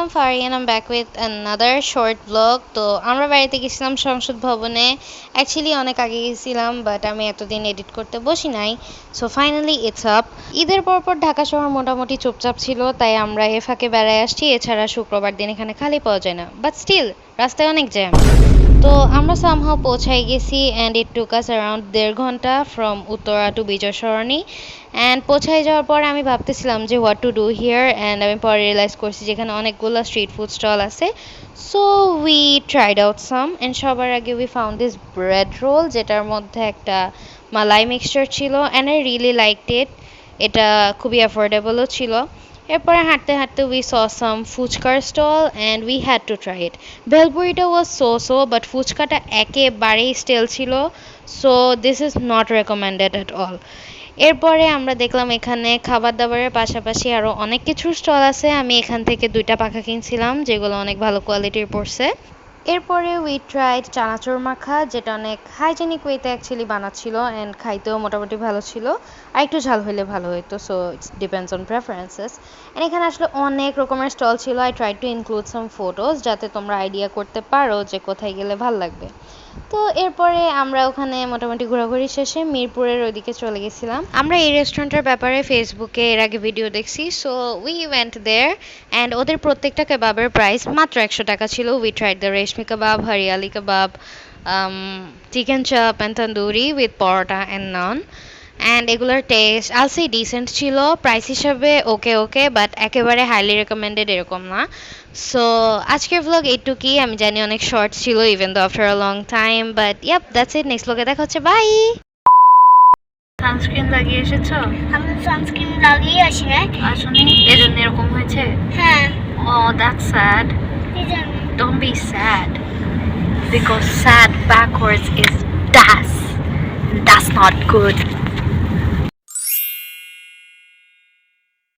I'm Fari and I'm back with another short vlog. তো আমরা বাড়িতে গেছিলাম সংসদ ভবনে। অ্যাকচুয়ালি অনেক আগে গেছিলাম বাট আমি এতদিন এডিট করতে বসি নাই। So finally it's up. ঈদের পরপর ঢাকা শহর মোটামুটি চুপচাপ ছিল, তাই আমরা এ ফাঁকে বেড়ায় আসছি। এছাড়া শুক্রবার দিন এখানে খালি পাওয়া যায় না, বাট স্টিল রাস্তায় অনেক জ্যাম। তো আমরা সামহাও পৌঁছাই গেছি and it took us around 1.5 ঘন্টা from Uttara to Bijoy Sarani. And পৌঁছাই যাওয়ার পরে আমি ভাবতেছিলাম যে what to do here, and আমি পরে রিয়েলাইজ করছি যেখানে অনেকগুলো স্ট্রিট ফুড স্টল আছে। So we tried out some, and সবার আগে we found this bread roll, যেটার মধ্যে একটা মালাই মিক্সচার ছিল and I really liked it. এটা খুবই অ্যাফোর্ডেবলও ছিল। এরপরে হাঁটতে হাঁটতে উই স সাম ফুচকার stall and we had to try it. ভেলপুরিটা ওয়াজ সো বাট ফুচকাটা একেবারেই স্টেল ছিল। So this is not recommended at all. এরপরে আমরা দেখলাম এখানে খাবার দাবারের পাশাপাশি আরও অনেক কিছু স্টল আছে। আমি এখান থেকে 2টা পাখা কিনছিলাম, যেগুলো অনেক ভালো কোয়ালিটির পড়ছে। এরপরে উই ট্রাইড চানাচুর মাখা, যেটা অনেক হাইজেনিক ওয়েতে অ্যাকচুয়ালি বানাচ্ছিল অ্যান্ড খাইতেও মোটামুটি ভালো ছিল। আর একটু ঝাল হলে ভালো হতো, so it's depends on preferences. And এখানে আসলে অনেক রকমের স্টল ছিল। I try to include some photos, যাতে তোমরা আইডিয়া করতে পারো যে কোথায় গেলে ভালো লাগবে। তো এরপরে আমরা ওখানে মোটামুটি ঘোরাঘুরি শেষে মিরপুরের ওইদিকে চলে গেছিলাম। আমরা এই রেস্টুরেন্টের ব্যাপারে ফেসবুকে এর আগে ভিডিও দেখছি, so we went there and ওদের প্রত্যেকটা কেবাবের প্রাইস মাত্র 100 টাকা ছিল। We tried the reshmi kabab, hariyali kabab, chicken chaap and tandoori with paratha and naan. And এগুলোর টেস্ট আল সে ডিসেন্ট ছিল, প্রাইস হিসাবে ওকে বাট একেবারে হাইলি রেকমেন্ডেড এরকম না। সো আজকের ভ্লগ এইটুকুই। আমি জানি অনেক শর্ট ছিল even though after a long time, but yup that's it. Next ভ্লগে দেখা হচ্ছে, বাই। সানস্ক্রিন লাগিয়ে এসেছো? আমি সানস্ক্রিন লাগিয়ে আসি না। আসলে এজন্য এরকম হয়েছে? হ্যাঁ। Oh, that's sad. কি জানি। Don't be sad, because sad backwards is das. That's not good.